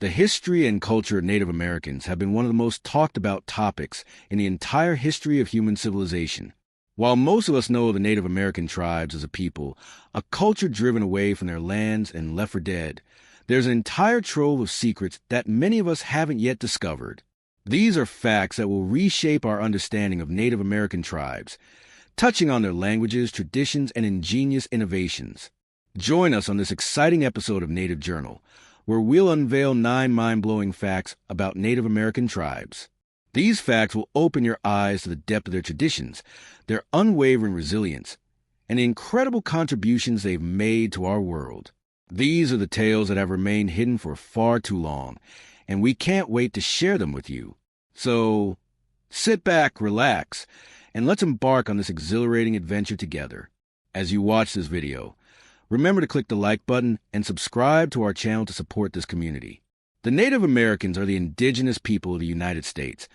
The history and culture of Native Americans have been one of the most talked about topics in the entire history of human civilization. While most of us know of the Native American tribes as a people, a culture driven away from their lands and left for dead, there's an entire trove of secrets that many of us haven't yet discovered. These are facts that will reshape our understanding of Native American tribes, touching on their languages, traditions, and ingenious innovations. Join us on this exciting episode of Native Journal, where we'll unveil 9 mind-blowing facts about Native American tribes. These facts will open your eyes to the depth of their traditions, their unwavering resilience, and the incredible contributions they've made to our world. These are the tales that have remained hidden for far too long, and we can't wait to share them with you. So, sit back, relax, and let's embark on this exhilarating adventure together. As you watch this video, remember to click the like button and subscribe to our channel to support this community. The Native Americans are the indigenous people of the United States,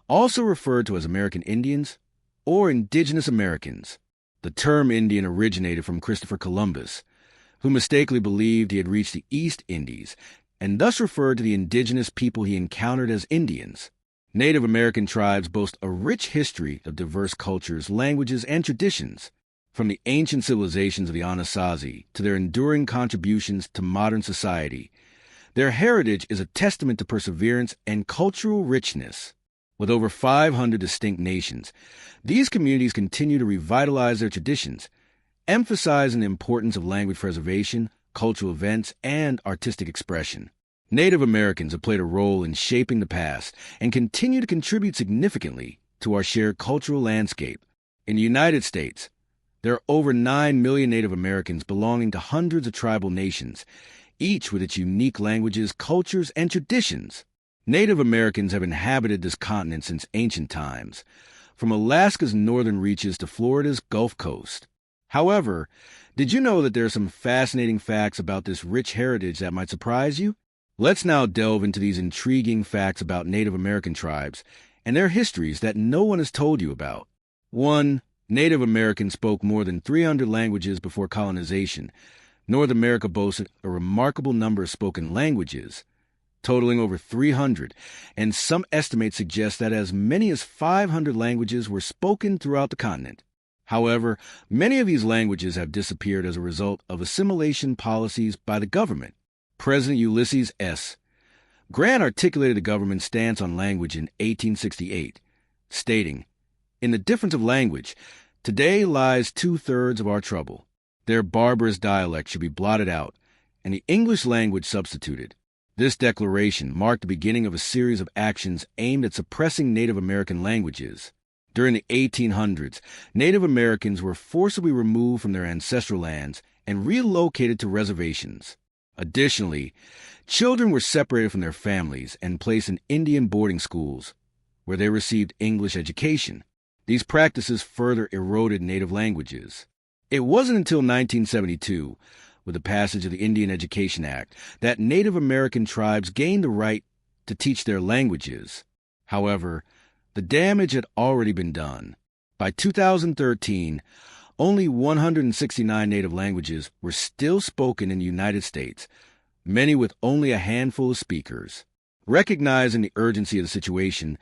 also referred to as American Indians or Indigenous Americans. The term Indian originated from Christopher Columbus, who mistakenly believed he had reached the East Indies, and thus referred to the indigenous people he encountered as Indians. Native American tribes boast a rich history of diverse cultures, languages, and traditions, from the ancient civilizations of the Anasazi to their enduring contributions to modern society. Their heritage is a testament to perseverance and cultural richness. With over 500 distinct nations, these communities continue to revitalize their traditions, emphasizing the importance of language preservation, cultural events, and artistic expression. Native Americans have played a role in shaping the past and continue to contribute significantly to our shared cultural landscape. In the United States, there are over 9 million Native Americans belonging to hundreds of tribal nations, each with its unique languages, cultures, and traditions. Native Americans have inhabited this continent since ancient times, from Alaska's northern reaches to Florida's Gulf Coast. However, did you know that there are some fascinating facts about this rich heritage that might surprise you? Let's now delve into these intriguing facts about Native American tribes and their histories that no one has told you about. 1. Native Americans spoke more than 300 languages before colonization. North America boasted a remarkable number of spoken languages, totaling over 300, and some estimates suggest that as many as 500 languages were spoken throughout the continent. However, many of these languages have disappeared as a result of assimilation policies by the government. President Ulysses S. Grant articulated the government's stance on language in 1868, stating, "In the difference of language, today lies 2/3 of our trouble. Their barbarous dialect should be blotted out, and the English language substituted." This declaration marked the beginning of a series of actions aimed at suppressing Native American languages. During the 1800s, Native Americans were forcibly removed from their ancestral lands and relocated to reservations. Additionally, children were separated from their families and placed in Indian boarding schools, where they received English education. These practices further eroded native languages. It wasn't until 1972, with the passage of the Indian Education Act, that Native American tribes gained the right to teach their languages. However, the damage had already been done. By 2013, only 169 native languages were still spoken in the United States, many with only a handful of speakers. Recognizing the urgency of the situation,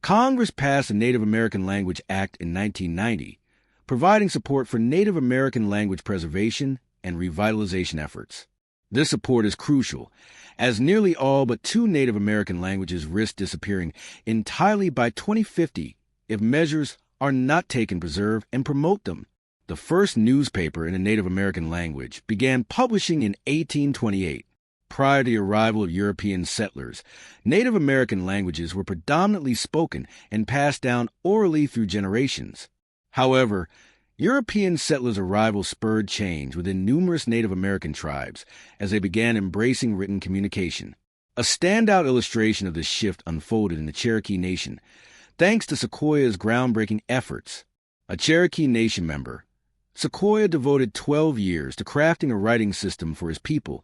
Congress passed the Native American Language Act in 1990, providing support for Native American language preservation and revitalization efforts. This support is crucial, as nearly all but 2 Native American languages risk disappearing entirely by 2050 if measures are not taken to preserve and promote them. The first newspaper in a Native American language began publishing in 1828. Prior to the arrival of European settlers, Native American languages were predominantly spoken and passed down orally through generations. However, European settlers' arrival spurred change within numerous Native American tribes as they began embracing written communication. A standout illustration of this shift unfolded in the Cherokee Nation, thanks to Sequoyah's groundbreaking efforts. A Cherokee Nation member, Sequoyah devoted 12 years to crafting a writing system for his people,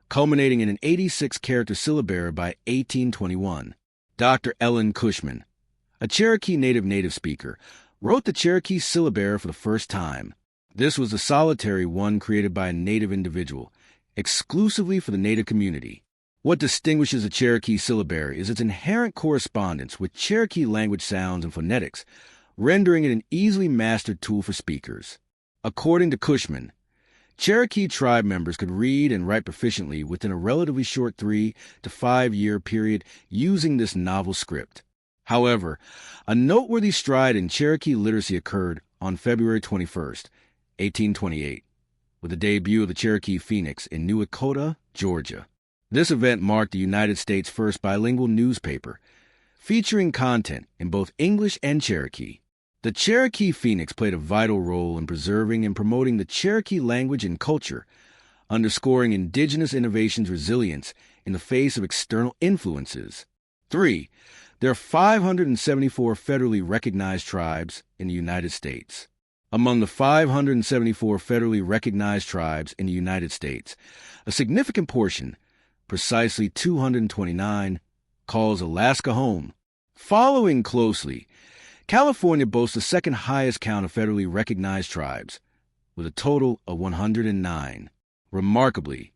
culminating in an 86-character syllabary by 1821. Dr. Ellen Cushman, a Cherokee native speaker, wrote the Cherokee syllabary for the first time. This was a solitary one created by a native individual, exclusively for the native community. What distinguishes the Cherokee syllabary is its inherent correspondence with Cherokee language sounds and phonetics, rendering it an easily mastered tool for speakers. According to Cushman, Cherokee tribe members could read and write proficiently within a relatively short 3 to 5 year period using this novel script. However, a noteworthy stride in Cherokee literacy occurred on February 21st, 1828, with the debut of the Cherokee Phoenix in New Echota, Georgia. This event marked the United States' first bilingual newspaper, featuring content in both English and Cherokee. The Cherokee Phoenix played a vital role in preserving and promoting the Cherokee language and culture, underscoring indigenous innovation's resilience in the face of external influences. 3. There are 574 federally recognized tribes in the United States. Among the 574 federally recognized tribes in the United States, a significant portion, precisely 229, calls Alaska home. Following closely, California boasts the second highest count of federally recognized tribes, with a total of 109. Remarkably,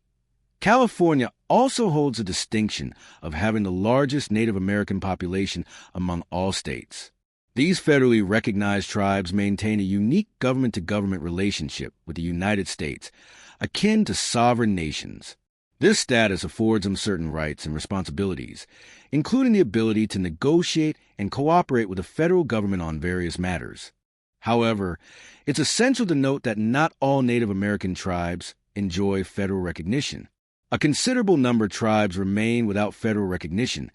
California also holds the distinction of having the largest Native American population among all states. These federally recognized tribes maintain a unique government-to-government relationship with the United States, akin to sovereign nations. This status affords them certain rights and responsibilities, including the ability to negotiate and cooperate with the federal government on various matters. However, it's essential to note that not all Native American tribes enjoy federal recognition. A considerable number of tribes remain without federal recognition,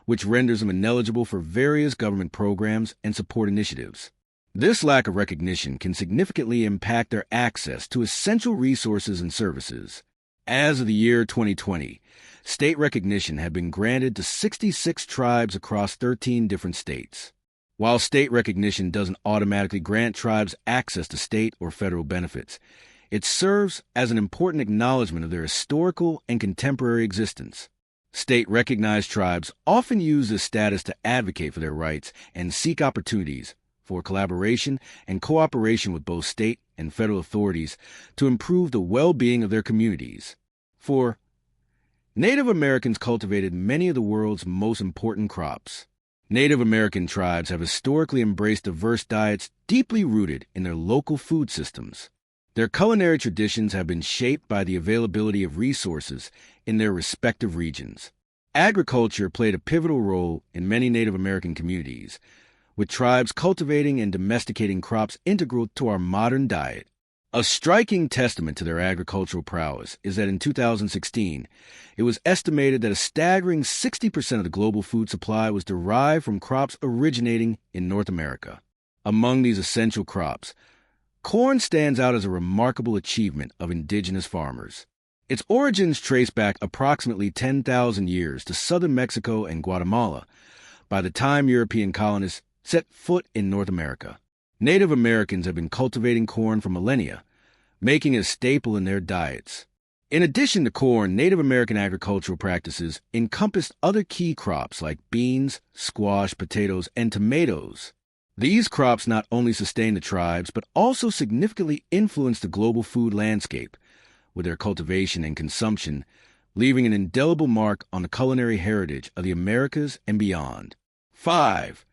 which renders them ineligible for various government programs and support initiatives. This lack of recognition can significantly impact their access to essential resources and services. As of the year 2020, state recognition had been granted to 66 tribes across 13 different states. While state recognition doesn't automatically grant tribes access to state or federal benefits, it serves as an important acknowledgement of their historical and contemporary existence. State-recognized tribes often use this status to advocate for their rights and seek opportunities for collaboration and cooperation with both state and federal authorities to improve the well-being of their communities. 4. Native Americans cultivated many of the world's most important crops. Native American tribes have historically embraced diverse diets deeply rooted in their local food systems. Their culinary traditions have been shaped by the availability of resources in their respective regions. Agriculture played a pivotal role in many Native American communities, with tribes cultivating and domesticating crops integral to our modern diet. A striking testament to their agricultural prowess is that in 2016, it was estimated that a staggering 60% of the global food supply was derived from crops originating in North America. Among these essential crops, corn stands out as a remarkable achievement of indigenous farmers. Its origins trace back approximately 10,000 years to southern Mexico and Guatemala, by the time European colonists set foot in North America. Native Americans have been cultivating corn for millennia, making it a staple in their diets. In addition to corn, Native American agricultural practices encompassed other key crops like beans, squash, potatoes, and tomatoes. These crops not only sustain the tribes, but also significantly influence the global food landscape, with their cultivation and consumption leaving an indelible mark on the culinary heritage of the Americas and beyond. 5.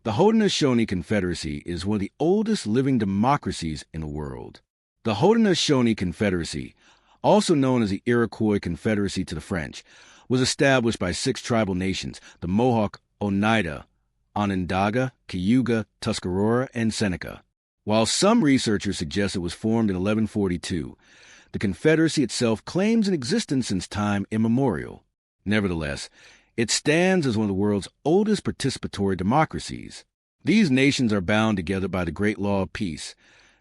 The Haudenosaunee Confederacy is one of the oldest living democracies in the world. The Haudenosaunee Confederacy, also known as the Iroquois Confederacy to the French, was established by 6 tribal nations, the Mohawk, Oneida, Onondaga, Cayuga, Tuscarora, and Seneca. While some researchers suggest it was formed in 1142, the Confederacy itself claims an existence since time immemorial. Nevertheless, it stands as one of the world's oldest participatory democracies. These nations are bound together by the Great Law of Peace,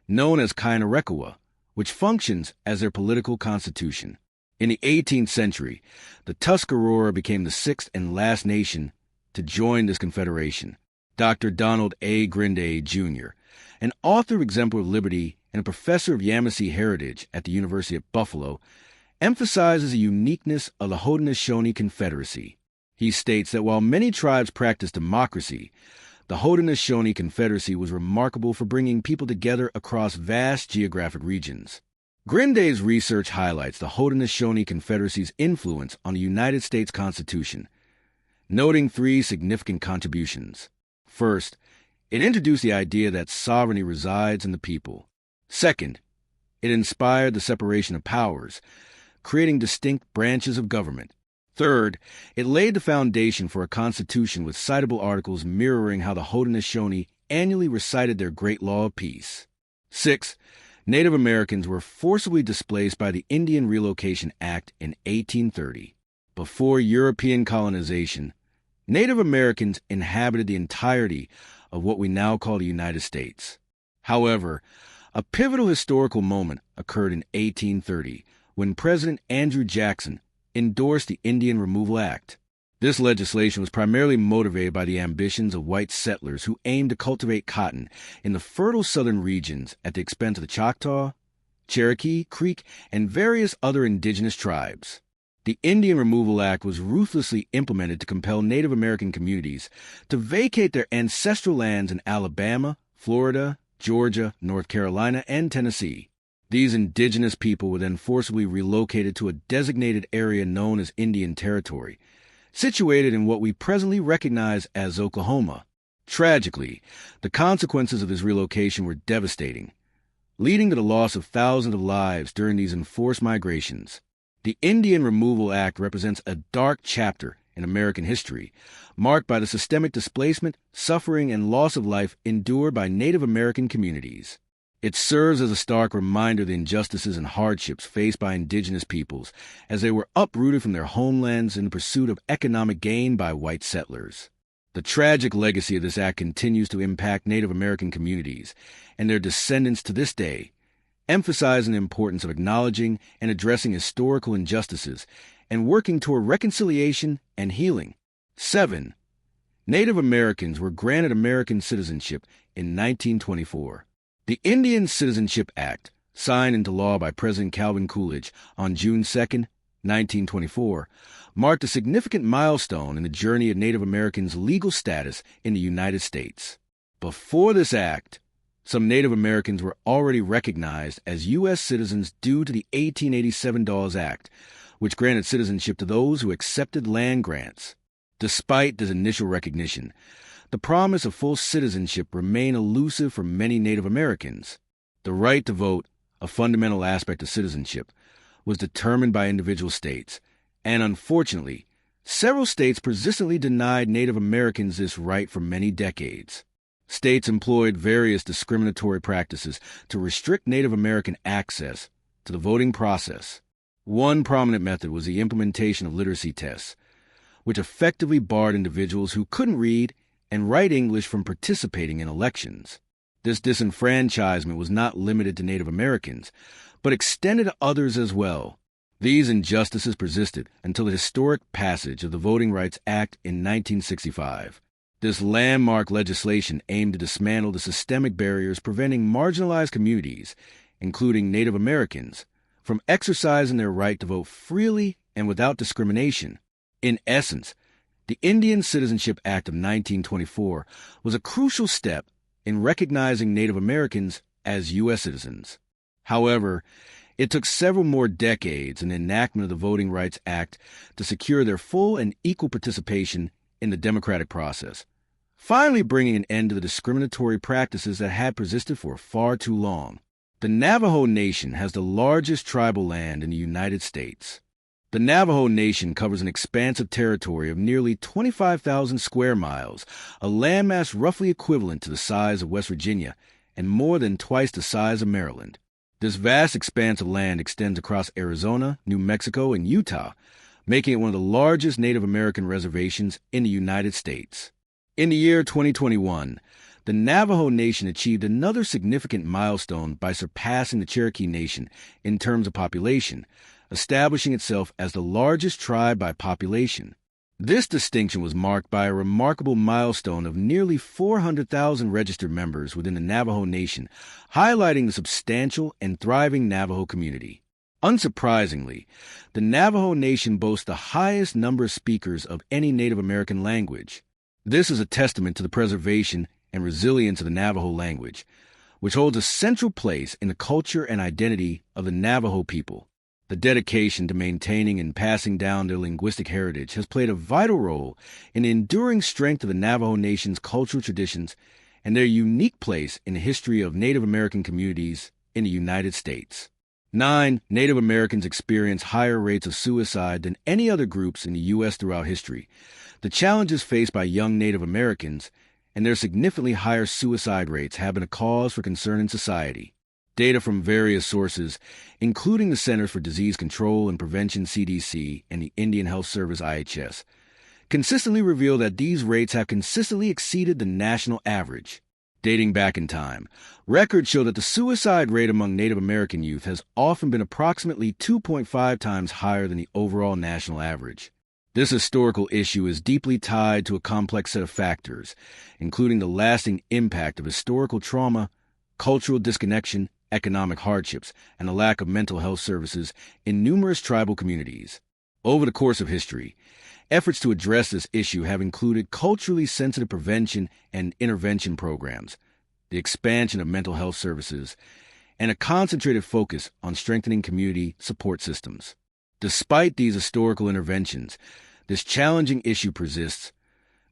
known as Kainarekawa, which functions as their political constitution. In the 18th century, the Tuscarora became the 6th and last nation to join this confederation. Dr. Donald A. Grinde, Jr., an author of Exemplar of Liberty and a professor of Yamasee heritage at the University of Buffalo, emphasizes the uniqueness of the Haudenosaunee Confederacy. He states that while many tribes practice democracy, the Haudenosaunee Confederacy was remarkable for bringing people together across vast geographic regions. Grinday's research highlights the Haudenosaunee Confederacy's influence on the United States Constitution, noting three significant contributions. First, it introduced the idea that sovereignty resides in the people. Second, it inspired the separation of powers, creating distinct branches of government. Third, it laid the foundation for a constitution with citable articles mirroring how the Haudenosaunee annually recited their Great Law of Peace. 6. Native Americans were forcibly displaced by the Indian Relocation Act in 1830. Before European colonization, Native Americans inhabited the entirety of what we now call the United States. However, a pivotal historical moment occurred in 1830 when President Andrew Jackson endorsed the Indian Removal Act. This legislation was primarily motivated by the ambitions of white settlers who aimed to cultivate cotton in the fertile southern regions at the expense of the Choctaw, Cherokee, Creek, and various other indigenous tribes. The Indian Removal Act was ruthlessly implemented to compel Native American communities to vacate their ancestral lands in Alabama, Florida, Georgia, North Carolina, and Tennessee. These indigenous people were then forcibly relocated to a designated area known as Indian Territory, situated in what we presently recognize as Oklahoma. Tragically, the consequences of this relocation were devastating, leading to the loss of thousands of lives during these enforced migrations. The Indian Removal Act represents a dark chapter in American history, marked by the systemic displacement, suffering, and loss of life endured by Native American communities. It serves as a stark reminder of the injustices and hardships faced by indigenous peoples as they were uprooted from their homelands in the pursuit of economic gain by white settlers. The tragic legacy of this act continues to impact Native American communities and their descendants to this day, emphasizing the importance of acknowledging and addressing historical injustices and working toward reconciliation and healing. 7. Native Americans were granted American citizenship in 1924. The Indian Citizenship Act, signed into law by President Calvin Coolidge on June 2, 1924, marked a significant milestone in the journey of Native Americans' legal status in the United States. Before this act, some Native Americans were already recognized as U.S. citizens due to the 1887 Dawes Act, which granted citizenship to those who accepted land grants. Despite this initial recognition, the promise of full citizenship remained elusive for many Native Americans. The right to vote, a fundamental aspect of citizenship, was determined by individual states, and unfortunately, several states persistently denied Native Americans this right for many decades. States employed various discriminatory practices to restrict Native American access to the voting process. One prominent method was the implementation of literacy tests, which effectively barred individuals who couldn't read and write English from participating in elections. This disenfranchisement was not limited to Native Americans, but extended to others as well. These injustices persisted until the historic passage of the Voting Rights Act in 1965. This landmark legislation aimed to dismantle the systemic barriers preventing marginalized communities, including Native Americans, from exercising their right to vote freely and without discrimination. In essence, the Indian Citizenship Act of 1924 was a crucial step in recognizing Native Americans as U.S. citizens. However, it took several more decades in the enactment of the Voting Rights Act to secure their full and equal participation in the democratic process, finally bringing an end to the discriminatory practices that had persisted for far too long. The Navajo Nation has the largest tribal land in the United States. The Navajo Nation covers an expansive territory of nearly 25,000 square miles, a landmass roughly equivalent to the size of West Virginia and more than twice the size of Maryland. This vast expanse of land extends across Arizona, New Mexico, and Utah, making it one of the largest Native American reservations in the United States. In the year 2021, the Navajo Nation achieved another significant milestone by surpassing the Cherokee Nation in terms of population, establishing itself as the largest tribe by population. This distinction was marked by a remarkable milestone of nearly 400,000 registered members within the Navajo Nation, highlighting the substantial and thriving Navajo community. Unsurprisingly, the Navajo Nation boasts the highest number of speakers of any Native American language. This is a testament to the preservation and resilience of the Navajo language, which holds a central place in the culture and identity of the Navajo people. The dedication to maintaining and passing down their linguistic heritage has played a vital role in the enduring strength of the Navajo Nation's cultural traditions and their unique place in the history of Native American communities in the United States. 9. Native Americans experience higher rates of suicide than any other groups in the U.S. throughout history. The challenges faced by young Native Americans and their significantly higher suicide rates have been a cause for concern in society. Data from various sources, including the Centers for Disease Control and Prevention (CDC) and the Indian Health Service (IHS), consistently reveal that these rates have consistently exceeded the national average. Dating back in time, records show that the suicide rate among Native American youth has often been approximately 2.5 times higher than the overall national average. This historical issue is deeply tied to a complex set of factors, including the lasting impact of historical trauma, cultural disconnection, economic hardships, and the lack of mental health services in numerous tribal communities. Over the course of history, efforts to address this issue have included culturally sensitive prevention and intervention programs, the expansion of mental health services, and a concentrated focus on strengthening community support systems. Despite these historical interventions, this challenging issue persists,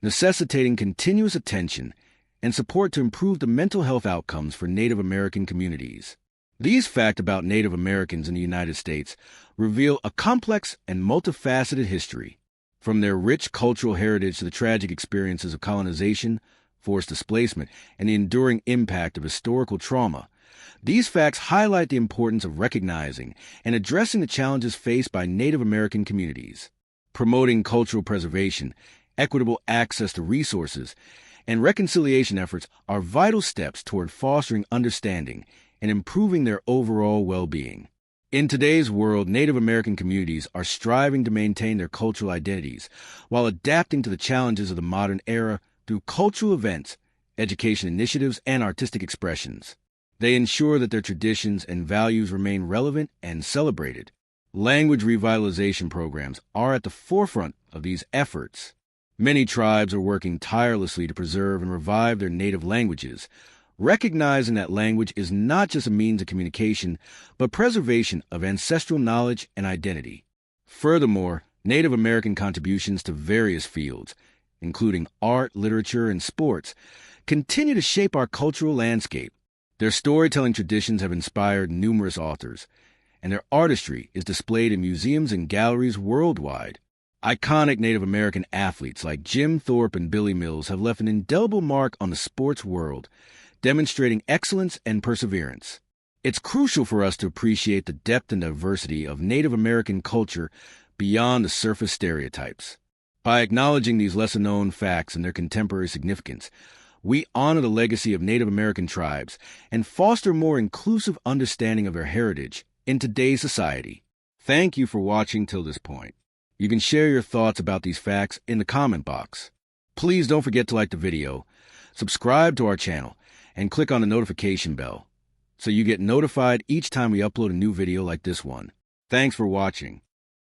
necessitating continuous attention and support to improve the mental health outcomes for Native American communities. These facts about Native Americans in the United States reveal a complex and multifaceted history. From their rich cultural heritage to the tragic experiences of colonization, forced displacement, and the enduring impact of historical trauma, these facts highlight the importance of recognizing and addressing the challenges faced by Native American communities. Promoting cultural preservation, equitable access to resources, and reconciliation efforts are vital steps toward fostering understanding and improving their overall well-being. In today's world, Native American communities are striving to maintain their cultural identities while adapting to the challenges of the modern era through cultural events, education initiatives, and artistic expressions. They ensure that their traditions and values remain relevant and celebrated. Language revitalization programs are at the forefront of these efforts. Many tribes are working tirelessly to preserve and revive their native languages, recognizing that language is not just a means of communication, but preservation of ancestral knowledge and identity. Furthermore, Native American contributions to various fields, including art, literature, and sports, continue to shape our cultural landscape. Their storytelling traditions have inspired numerous authors, and their artistry is displayed in museums and galleries worldwide. Iconic Native American athletes like Jim Thorpe and Billy Mills have left an indelible mark on the sports world, demonstrating excellence and perseverance. It's crucial for us to appreciate the depth and diversity of Native American culture beyond the surface stereotypes. By acknowledging these lesser-known facts and their contemporary significance, we honor the legacy of Native American tribes and foster a more inclusive understanding of their heritage in today's society. Thank you for watching till this point. You can share your thoughts about these facts in the comment box. Please don't forget to like the video, subscribe to our channel, and click on the notification bell so you get notified each time we upload a new video like this one. Thanks for watching.